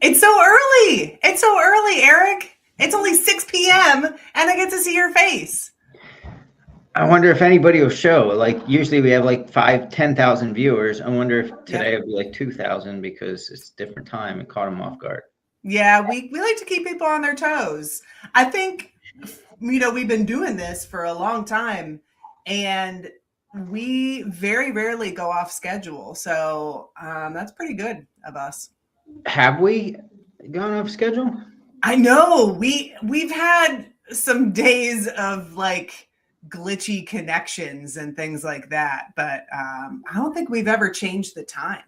It's so early. It's so early, Eric. It's only 6 p.m. and I get to see your face. I wonder if anybody will show. Like usually we have like 10,000 viewers. I wonder if today it'll be like 2,000 because it's a different time. It caught them off guard. Yeah, we like to keep people on their toes. I think, we've been doing this for a long time and we very rarely go off schedule. So that's pretty good of us. Have we gone off schedule? I know we've had some days of like glitchy connections and things like that, but I don't think we've ever changed the time.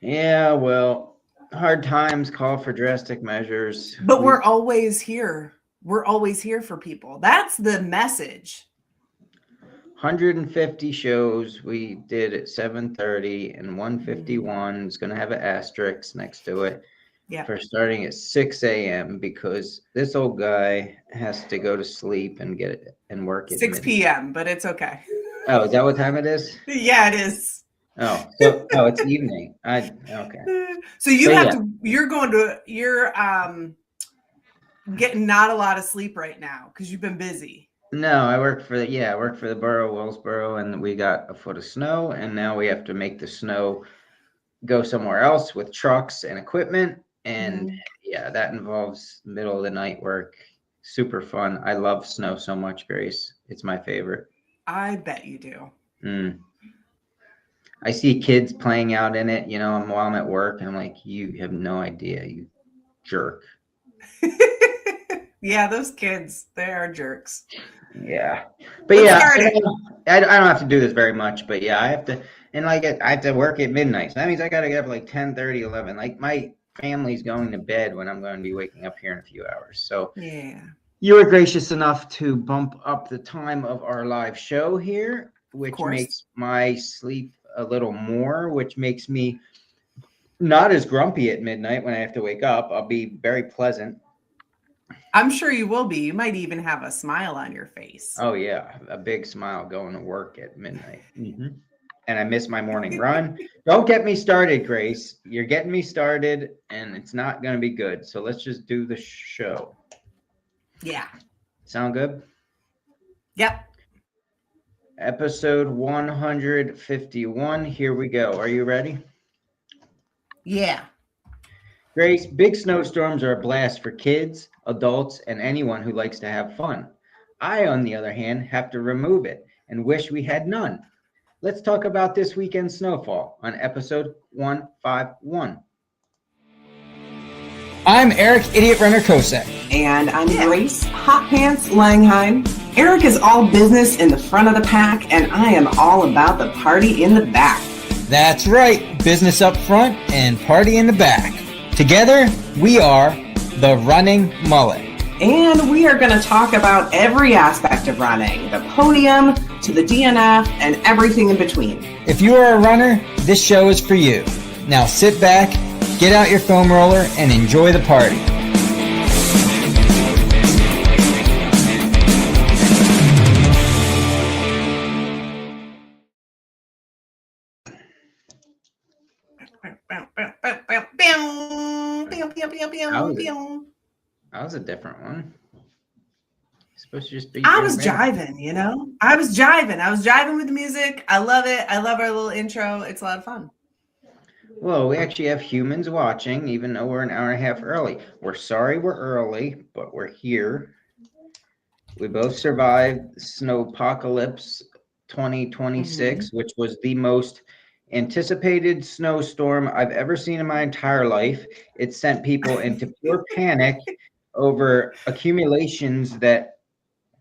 Yeah, well, hard times call for drastic measures. But we're always here. We're always here for people. That's the message. 150 shows we did at 7:30 and 151 is going to have an asterisk next to it. Yeah. For starting at 6 a.m. because this old guy has to go to sleep and get it and work at 6 p.m., but it's okay. Oh, is that what time it is? Yeah, it is. Oh, so it's evening. Okay. So you're getting not a lot of sleep right now because you've been busy. No, I work for the borough, Willsboro, and we got a foot of snow, and now we have to make the snow go somewhere else with trucks and equipment. And yeah, that involves middle of the night work. Super fun. I love snow so much, Grace. It's my favorite. I bet you do. I see kids playing out in it, while I'm at work, and I'm like, you have no idea, you jerk. Yeah, those kids, they are jerks. Yeah. But I don't have to do this very much, but yeah, I have to, and I have to work at midnight. So that means I got to get up like 10:30, 11. Like my family's going to bed when I'm going to be waking up here in a few hours. So yeah, you were gracious enough to bump up the time of our live show here, which makes my sleep a little more, which makes me not as grumpy at midnight when I have to wake up. I'll be very pleasant. I'm sure you will be. You might even have a smile on your face. Oh yeah, a big smile going to work at midnight. And I miss my morning run. Don't get me started, Grace. You're getting me started, and it's not going to be good. So let's just do the show. Yeah. Sound good? Yep. Episode 151. Here we go. Are you ready? Yeah. Grace, big snowstorms are a blast for kids, adults, and anyone who likes to have fun. I, on the other hand, have to remove it and wish we had none. Let's talk about this weekend's snowfall on episode 151. I'm Eric, Idiot Runner Kosek. And I'm Grace, Hot Pants Langheim. Eric is all business in the front of the pack, and I am all about the party in the back. That's right, business up front and party in the back. Together, we are the Running Mullet. And we are going to talk about every aspect of running, the podium to the DNF and everything in between. If you are a runner, this show is for you. Now sit back, get out your foam roller, and enjoy the party. That was a different one. It's supposed to just be. I was jiving, I was jiving with the music. I love it. I love our little intro. It's a lot of fun. Well, we actually have humans watching, even though we're an hour and a half early. We're sorry we're early, but we're here. We both survived Snowpocalypse 2026, which was the most anticipated snowstorm I've ever seen in my entire life. It sent people into pure panic over accumulations that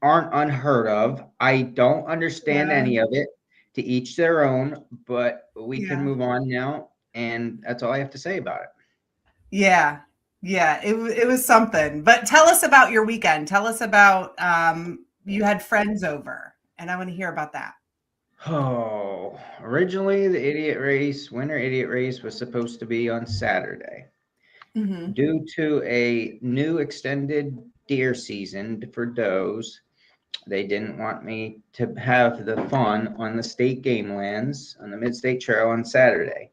aren't unheard of. I don't understand any of it. To each their own, but we can move on now, and that's all I have to say about it. Yeah, it was something. But tell us about your weekend. Tell us about you had friends over, and I want to hear about that. Oh, originally the Winter Idiot Race was supposed to be on Saturday. Due to a new extended deer season for does, They didn't want me to have the fun on the state game lands on the Mid-State Trail on Saturday.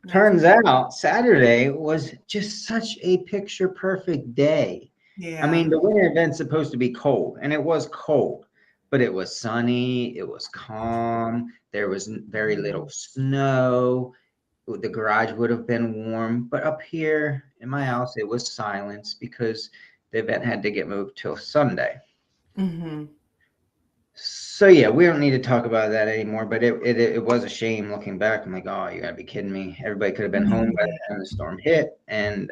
Turns out Saturday was just such a picture perfect day. Yeah. I mean, the winter event's supposed to be cold, and it was cold, but it was sunny, it was calm, there was very little snow. The garage would have been warm, but up here in my house, it was silence because the event had to get moved till Sunday. Mm-hmm. So yeah, we don't need to talk about that anymore. But it was a shame looking back. I'm like, oh, you gotta be kidding me. Everybody could have been home by the time the storm hit. And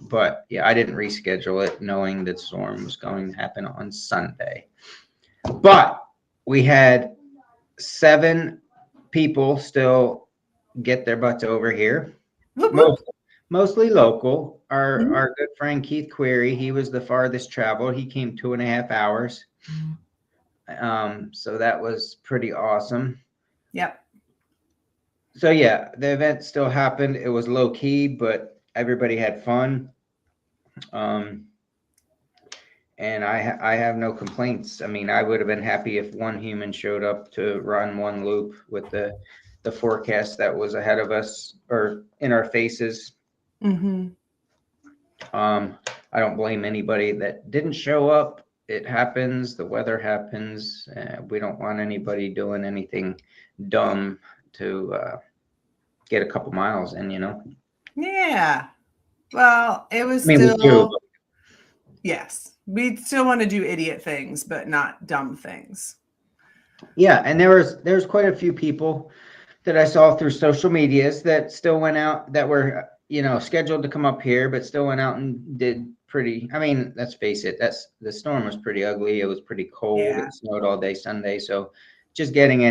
but yeah, I didn't reschedule it knowing that storm was going to happen on Sunday. But we had 7 people still get their butts over here. Mostly local. Our good friend Keith Query, he was the farthest traveled. He came 2.5 hours. So that was pretty awesome. Yep. So yeah, the event still happened. It was low key, but everybody had fun. And I have no complaints. I mean, I would have been happy if one human showed up to run one loop with the forecast that was ahead of us or in our faces. Mm-hmm. I don't blame anybody that didn't show up. It happens. The weather happens. We don't want anybody doing anything dumb to get a couple miles in, you know? Yeah. Well, it was I mean, we do. Yes. We still want to do idiot things, but not dumb things. Yeah, and there's quite a few people that I saw through social medias that still went out that were, you know, scheduled to come up here, but still went out and did pretty. I mean, let's face it, the storm was pretty ugly. It was pretty cold. Yeah. It snowed all day Sunday, so just getting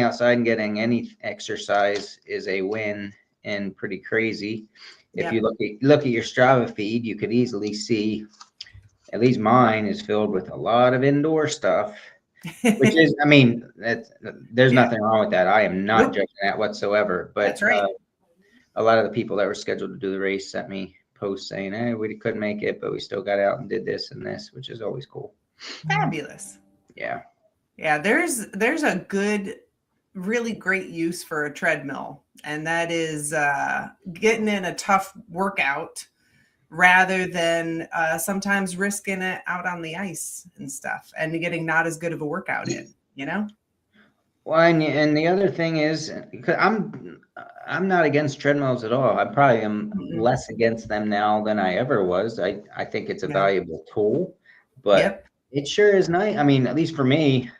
outside and getting any exercise is a win and pretty crazy. If you look at your Strava feed, you could easily see, at least mine is filled with a lot of indoor stuff, which is, I mean, there's nothing wrong with that. I am not judging that whatsoever. But that's right. A lot of the people that were scheduled to do the race sent me posts saying, hey, we couldn't make it, but we still got out and did this and this, which is always cool. Fabulous. Yeah. Yeah, there's a good, really great use for a treadmill, and that is getting in a tough workout rather than sometimes risking it out on the ice and stuff and getting not as good of a workout in, you know? Well, and the other thing is, because I'm not against treadmills at all. I probably am less against them now than I ever was. I think it's a valuable tool, but it sure is nice. I mean, at least for me,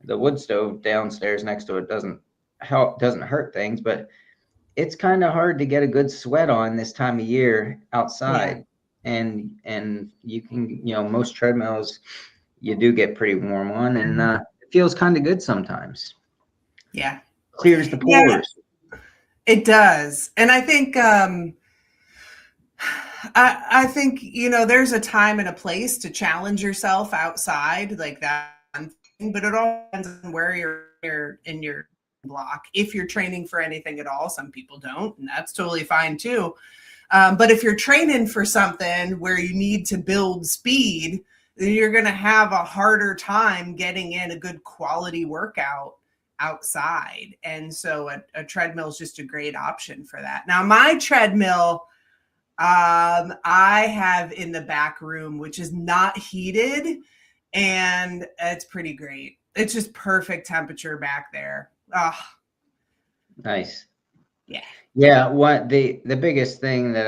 the wood stove downstairs next to it doesn't hurt things, but it's kind of hard to get a good sweat on this time of year outside. And you can, you know, most treadmills you do get pretty warm on, and it feels kind of good sometimes. Yeah. Clears the pores. Yeah, it does. And I think I think, you know, there's a time and a place to challenge yourself outside like that, but it all depends on where you're in your block. If you're training for anything at all, some people don't, and that's totally fine too. But if you're training for something where you need to build speed, then you're going to have a harder time getting in a good quality workout outside. And so a treadmill is just a great option for that. Now, my treadmill, I have in the back room, which is not heated, and it's pretty great. It's just perfect temperature back there. Oh, nice. Yeah. Yeah. What the biggest thing that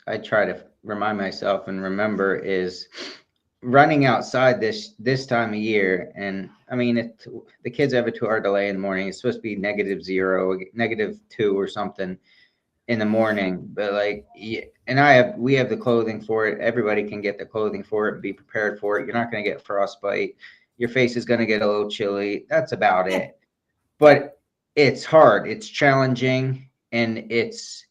I try to remind myself and remember is running outside this time of year. And I mean, the kids have a 2-hour delay in the morning. It's supposed to be -0, -2 or something in the morning, but like, and we have the clothing for it. Everybody can get the clothing for it and be prepared for it. You're not going to get frostbite. Your face is going to get a little chilly. That's about it. But it's hard. It's challenging, and it's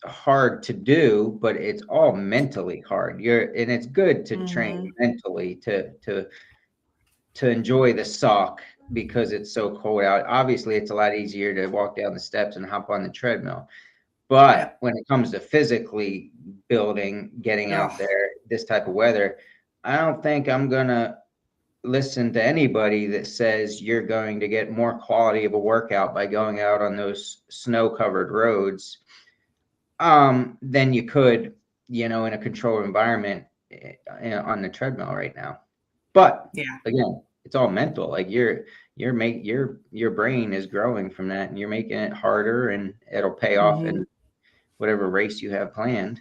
hard to do, but it's all mentally hard. And it's good to train mentally to enjoy the sock because it's so cold out. Obviously, it's a lot easier to walk down the steps and hop on the treadmill. But when it comes to physically building, getting out there, this type of weather, I don't think I'm gonna listen to anybody that says you're going to get more quality of a workout by going out on those snow-covered roads than you could, in a controlled environment on the treadmill right now. But Yeah. again, it's all mental. Like your brain is growing from that, and you're making it harder, and it'll pay off in whatever race you have planned.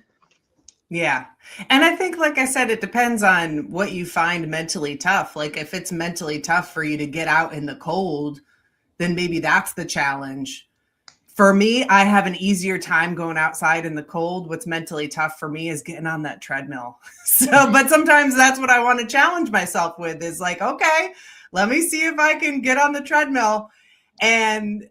Yeah. And I think, like I said, it depends on what you find mentally tough. Like if it's mentally tough for you to get out in the cold, then maybe that's the challenge. For me, I have an easier time going outside in the cold. What's mentally tough for me is getting on that treadmill. But sometimes that's what I want to challenge myself with is like, okay, let me see if I can get on the treadmill and,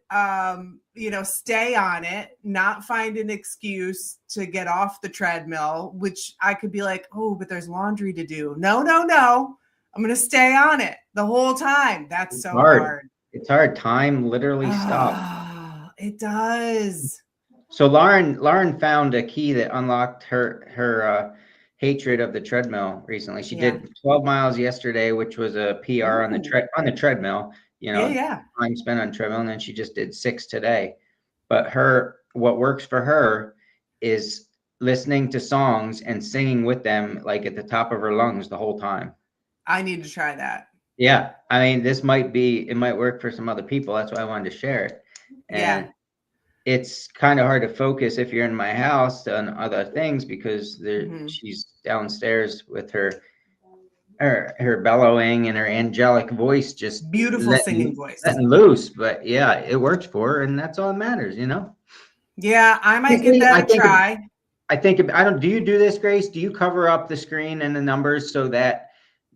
stay on it, not find an excuse to get off the treadmill, which I could be like, oh, but there's laundry to do. No. I'm going to stay on it the whole time. That's so hard. It's hard. Time literally stops. It does. So Lauren found a key that unlocked her hatred of the treadmill recently. She did 12 miles yesterday, which was a PR on the treadmill. Time spent on treadmill, and then she just did 6 today. But what works for her is listening to songs and singing with them like at the top of her lungs the whole time. I need to try that. Yeah, I mean, it might work for some other people. That's why I wanted to share it. And it's kind of hard to focus if you're in my house on other things because she's downstairs with her bellowing and her angelic voice, just beautiful singing voice, letting loose. But yeah, it works for her, and that's all that matters, Yeah, I might give that a try. Do you do this, Grace? Do you cover up the screen and the numbers so that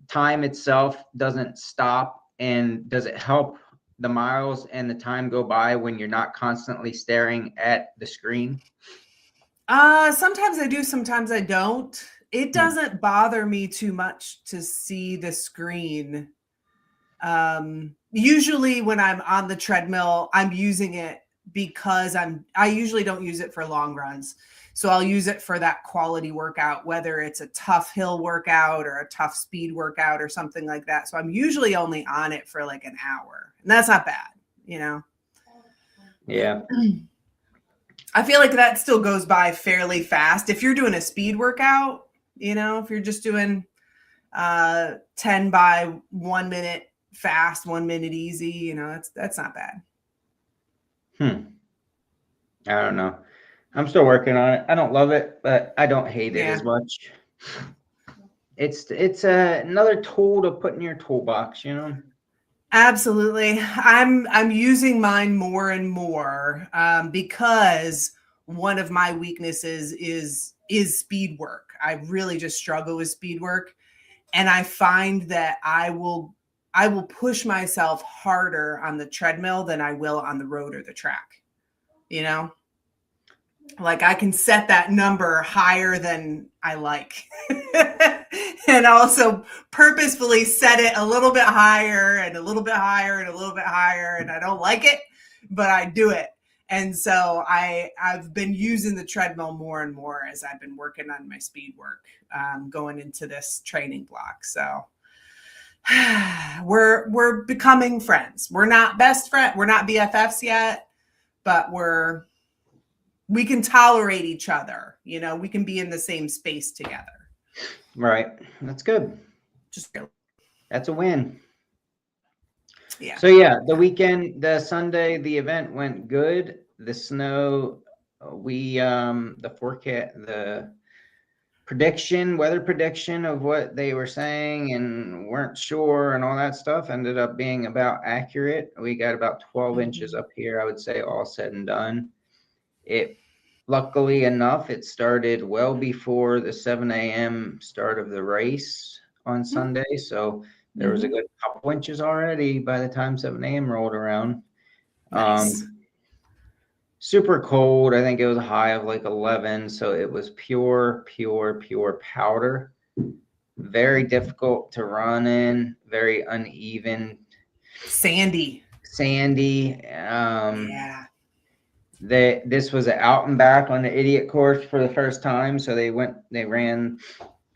time itself doesn't stop? And does it help the miles and the time go by when you're not constantly staring at the screen? Sometimes I do, sometimes I don't. It doesn't bother me too much to see the screen. Usually when I'm on the treadmill, I'm using it because I usually don't use it for long runs. So I'll use it for that quality workout, whether it's a tough hill workout or a tough speed workout or something like that. So I'm usually only on it for like an hour, and that's not bad, Yeah. I feel like that still goes by fairly fast. If you're doing a speed workout, if you're just doing 10 by 1 minute fast, 1 minute easy, that's not bad. I don't know. I'm still working on it. I don't love it, but I don't hate it as much. It's another tool to put in your toolbox, Absolutely. I'm using mine more and more because one of my weaknesses is speed work. I really just struggle with speed work, and I find that I will push myself harder on the treadmill than I will on the road or the track. Like I can set that number higher than I like and also purposefully set it a little bit higher and a little bit higher and a little bit higher. And I don't like it, but I do it. And so I've been using the treadmill more and more as I've been working on my speed work, going into this training block. So we're becoming friends. We're not best friends. We're not BFFs yet, but we can tolerate each other. We can be in the same space together. Right. That's good. That's a win. Yeah. So yeah, the Sunday, the event went good. The snow, the forecast, the weather prediction of what they were saying and weren't sure and all that stuff ended up being about accurate. We got about 12 inches up here, I would say, all said and done. Luckily enough, it started well before the 7 a.m. start of the race on Sunday. So there was a good couple inches already by the time 7 a.m. rolled around. Nice. Super cold. I think it was a high of like 11. So it was pure powder. Very difficult to run in. Very uneven. Sandy. Yeah. This was an out and back on the idiot course for the first time. So they ran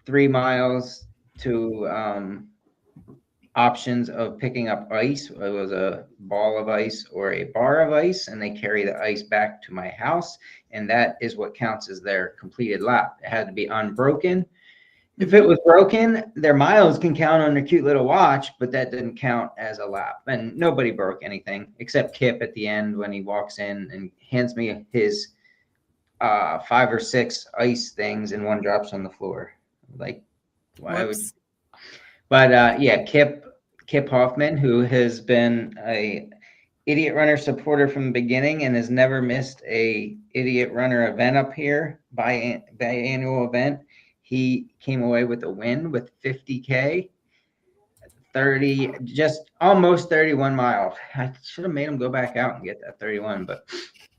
3 miles to options of picking up ice. It was a ball of ice or a bar of ice, and they carry the ice back to my house, and that is what counts as their completed lap. It had to be unbroken. If it was broken, their miles can count on their cute little watch, but that didn't count as a lap. And nobody broke anything except Kip at the end when he walks in and hands me his 5 or 6 ice things, and one drops on the floor. Like, why would? But yeah, Kip Hoffman, who has been a Idiot Runner supporter from the beginning and has never missed a Idiot Runner event up here, biannual event. He came away with a win with 50K, just almost 31 miles. I should have made him go back out and get that 31, but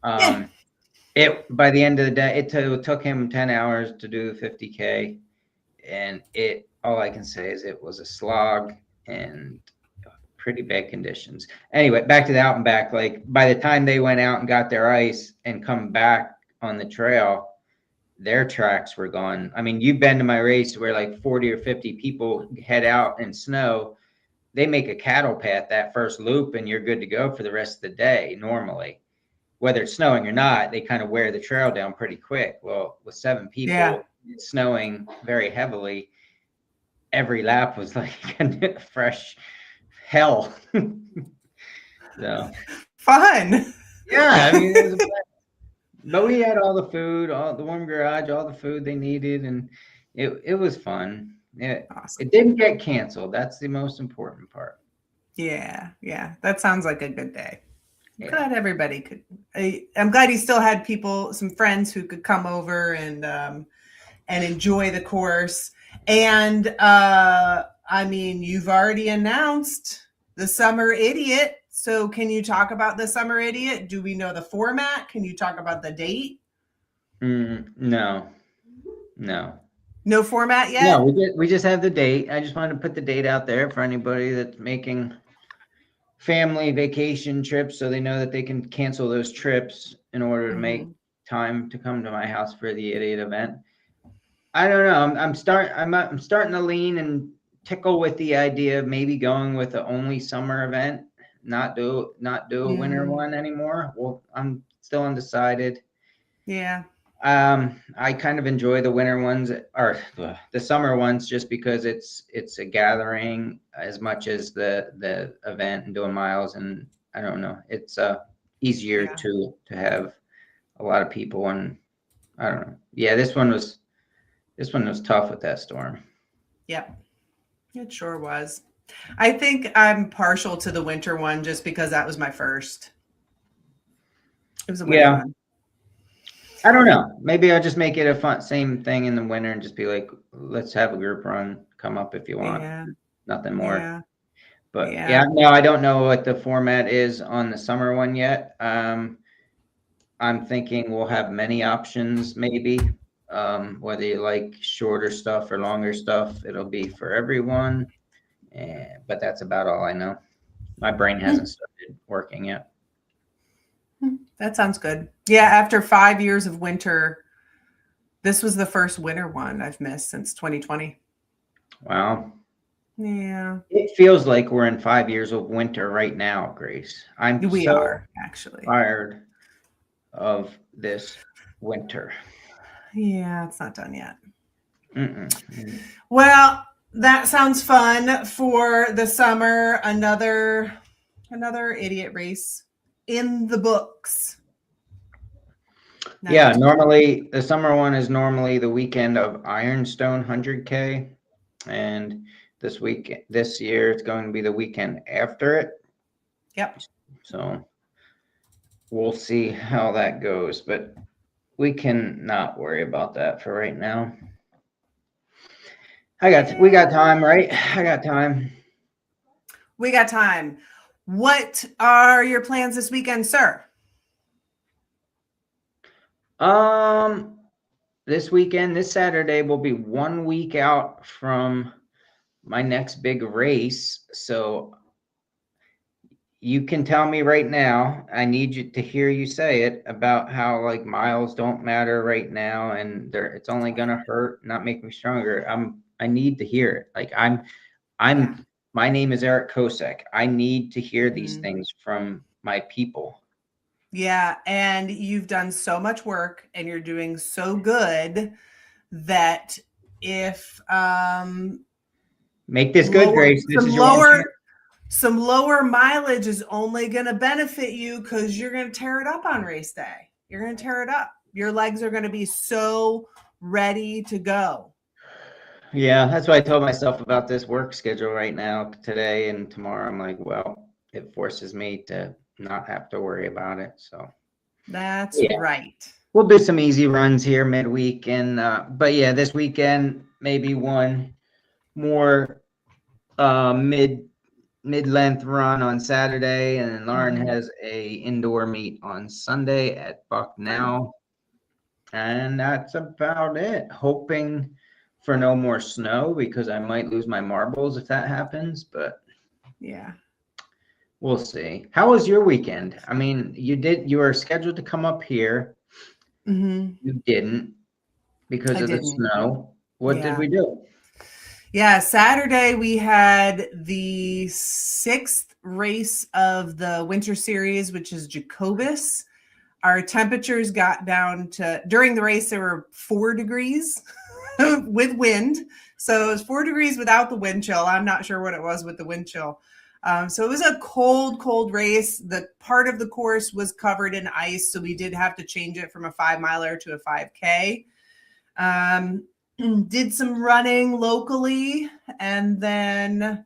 by the end of the day, it took him 10 hours to do the 50K, and all I can say is it was a slog and pretty bad conditions. Anyway, back to the out and back. Like, by the time they went out and got their ice and come back on the trail, their tracks were gone. I mean, you've been to my race where like 40 or 50 people head out in snow. They make a cattle path that first loop and you're good to go for the rest of the day. Normally, whether it's snowing or not, they kind of wear the trail down pretty quick. Well, with 7 people, snowing very heavily, every lap was like fresh hell. So fun. Yeah, I mean, it was a blast. But we had all the food, all the warm garage, all the food they needed, and it was fun. Awesome. It didn't get canceled. That's the most important part. Yeah, that sounds like a good day. I'm Yeah. glad everybody could. I'm glad he still had some friends who could come over and enjoy the course. And I mean, you've already announced the Summer Idiot. So can you talk about the Summer Idiot? Do we know the format? Can you talk about the date? No. No format yet? No, we just have the date. I just wanted to put the date out there for anybody that's making family vacation trips, so they know that they can cancel those trips in order to make time to come to my house for the Idiot event. I don't know. I'm starting to lean and tickle with the idea of maybe going with the only summer event, not do a winter one anymore. Well, I'm still undecided. Yeah. I kind of enjoy the winter ones or the summer ones just because it's a gathering as much as the event and doing miles, and I don't know, it's easier to have a lot of people, and I don't know. Yeah, this one was tough with that storm. Yep. It sure was. I think I'm partial to the winter one just because that was my first. It was a winter one. I don't know. Maybe I'll just make it a fun, same thing in the winter and just be like, let's have a group run. Come up if you want. Yeah. Nothing more. Yeah. But no, I don't know what the format is on the summer one yet. I'm thinking we'll have many options, maybe. Whether you like shorter stuff or longer stuff, it'll be for everyone. But that's about all I know. My brain hasn't started working yet. That sounds good. Yeah, after 5 years of winter, this was the first winter one I've missed since 2020. Wow. Yeah. It feels like we're in 5 years of winter right now, Grace. We are actually tired of this winter. Yeah, it's not done yet. Well, that sounds fun for the summer. Another idiot race in the books. Yeah, normally the summer one is normally the weekend of Ironstone 100K, and this year it's going to be the weekend after it. Yep. So we'll see how that goes, but we can not worry about that for right now. We got time, right? I got time. We got time. What are your plans this weekend, sir? This weekend, this Saturday will be 1 week out from my next big race. So you can tell me right now, I need you to hear you say it about how like miles don't matter right now, and it's only gonna hurt, not make me stronger. I need to hear it. Like I'm My name is Eric Kosek. I need to hear these Mhm. things from my people. Yeah, and you've done so much work and you're doing so good that if Make this good, Grace. This is your one chance. some lower mileage is only going to benefit you because you're going to tear it up on race day. You're going to tear it up. Your legs are going to be so ready to go. Yeah, that's what I told myself about this work schedule right now, today and tomorrow. I'm like, well, it forces me to not have to worry about it. So That's yeah, right. we'll do some easy runs here midweek, and but yeah, this weekend maybe one more mid-length run on Saturday, and then Lauren Mhm. has a indoor meet on Sunday at Bucknell, and that's about it. Hoping for no more snow because I might lose my marbles if that happens, but Yeah. we'll see. How was your weekend? I mean, you were scheduled to come up here. Mm-hmm. You didn't because I of the didn't. snow. What did Yeah. we do? Yeah. Saturday, we had the 6th race of the winter series, which is Jacobus. Our temperatures got down to, during the race, there were 4 degrees with wind. So it was 4 degrees without the wind chill. I'm not sure what it was with the wind chill. So it was a cold race. The part of the course was covered in ice, so we did have to change it from a 5-miler to a 5K. Did some running locally, and then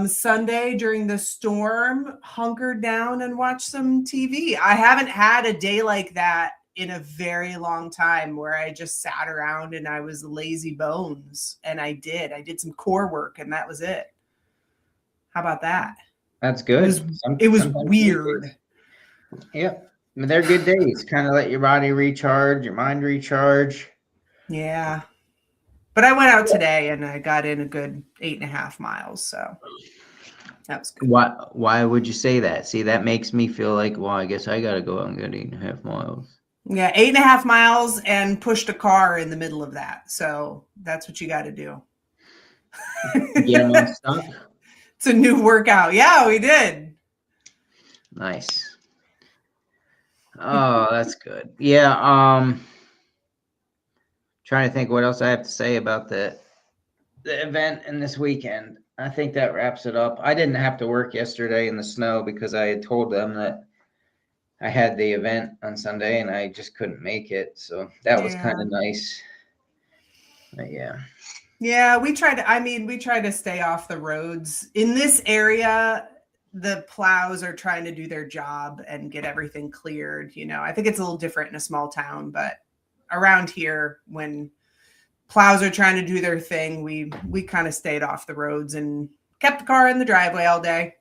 Sunday during the storm, hunkered down and watched some TV. I haven't had a day like that in a very long time where I just sat around and I was lazy bones. And I did some core work, and that was it. How about that? That's It good. was Sometimes weird. yeah, I mean, they're good days. Kind of let your body recharge, your mind recharge. Yeah. But I went out today and I got in a good 8.5 miles. So that was good. Why would you say that? See, that makes me feel like, well, I guess I gotta go out and get 8.5 miles. Yeah, 8.5 miles and pushed a car in the middle of that. So that's what you got to do. Get them unstuck. It's a new workout. Yeah, we did. Nice. Oh, that's good. Yeah. Trying to think what else I have to say about the event and this weekend. I think that wraps it up. I didn't have to work yesterday in the snow because I had told them that I had the event on Sunday and I just couldn't make it. So that was kind Yeah. of nice. But yeah. Yeah, we try to stay off the roads. In this area, the plows are trying to do their job and get everything cleared. I think it's a little different in a small town, but around here, when plows are trying to do their thing, we kind of stayed off the roads and kept the car in the driveway all day.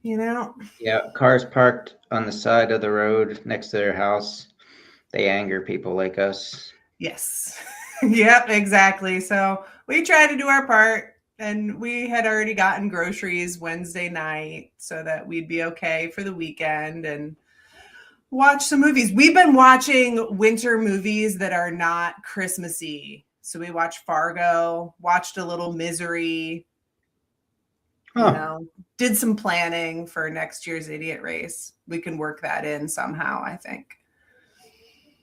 Yeah, cars parked on the side of the road next to their house. They anger people like us. Yes. Yep, exactly. So we tried to do our part, and we had already gotten groceries Wednesday night so that we'd be okay for the weekend and watch some movies. We've been watching winter movies that are not Christmassy. So we watched Fargo, watched a little Misery, did some planning for next year's idiot race. We can work that in somehow, I think.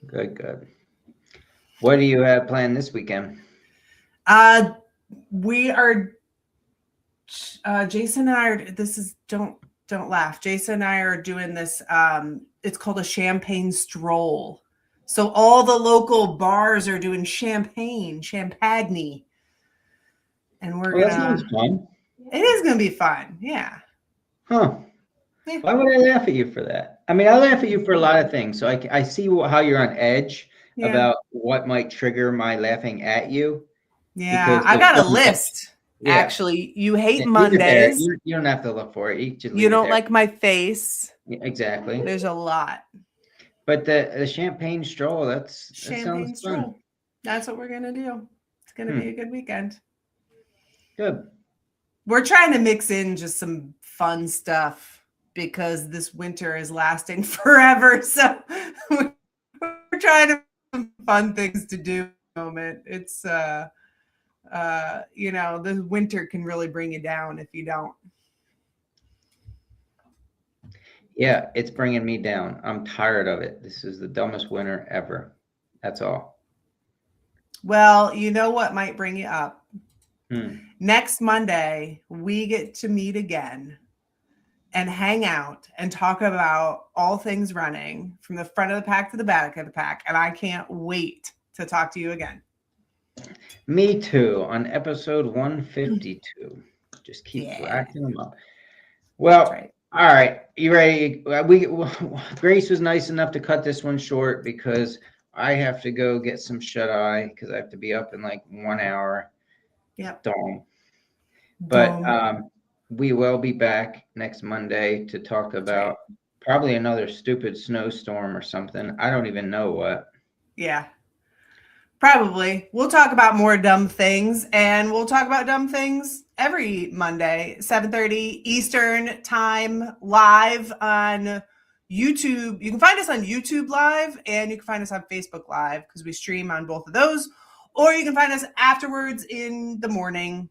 Good. What do you have planned this weekend? We are Jason and I are, don't laugh. Jason and I are doing this. It's called a champagne stroll. So all the local bars are doing champagne, and we're That sounds fun. It is gonna be fun. Yeah. Huh. Yeah. Why would I laugh at you for that? I mean, I laugh at you for a lot of things. So I see how you're on edge about what might trigger my laughing at you. Yeah, I got a list. Yeah. Actually, you hate Leave it Mondays. there. You don't have to look for it. You just leave You it don't there. like my face. Yeah, exactly. There's a lot. But the champagne stroll, that Champagne sounds stroll. fun. That's what we're gonna do. It's gonna be a good weekend. Good. We're trying to mix in just some fun stuff because this winter is lasting forever. So we're trying to have some fun things to do at the moment. It's The winter can really bring you down if you don't. Yeah, it's bringing me down. I'm tired of it. This is the dumbest winter ever. That's all. Well, you know what might bring you up? Hmm. Next Monday, we get to meet again and hang out and talk about all things running from the front of the pack to the back of the pack. And I can't wait to talk to you again. Me too, on episode 152. Just keep racking them up. Well, That's right. All right. You ready? Grace was nice enough to cut this one short because I have to go get some shut eye because I have to be up in like 1 hour. Yep. Dong. But we will be back next Monday to talk about probably another stupid snowstorm or something. I don't even know what. Yeah. Probably. We'll talk about more dumb things, and we'll talk about dumb things every Monday, 7:30 Eastern time, live on YouTube. You can find us on YouTube Live, and you can find us on Facebook Live because we stream on both of those. Or you can find us afterwards in the morning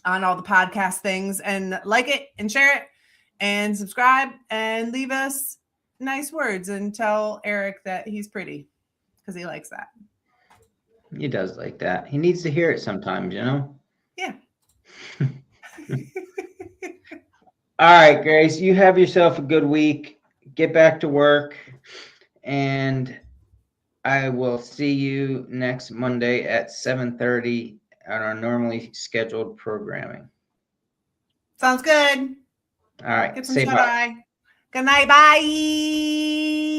on all the podcast things, and like it and share it and subscribe and leave us nice words and tell Eric that he's pretty because he likes that. He does like that. He needs to hear it sometimes, you know? Yeah. All right, Grace, you have yourself a good week. Get back to work, and I will see you next Monday at 7:30 on our normally scheduled programming. Sounds good. All right. Get some Say shut bye. eye. Good night. Bye.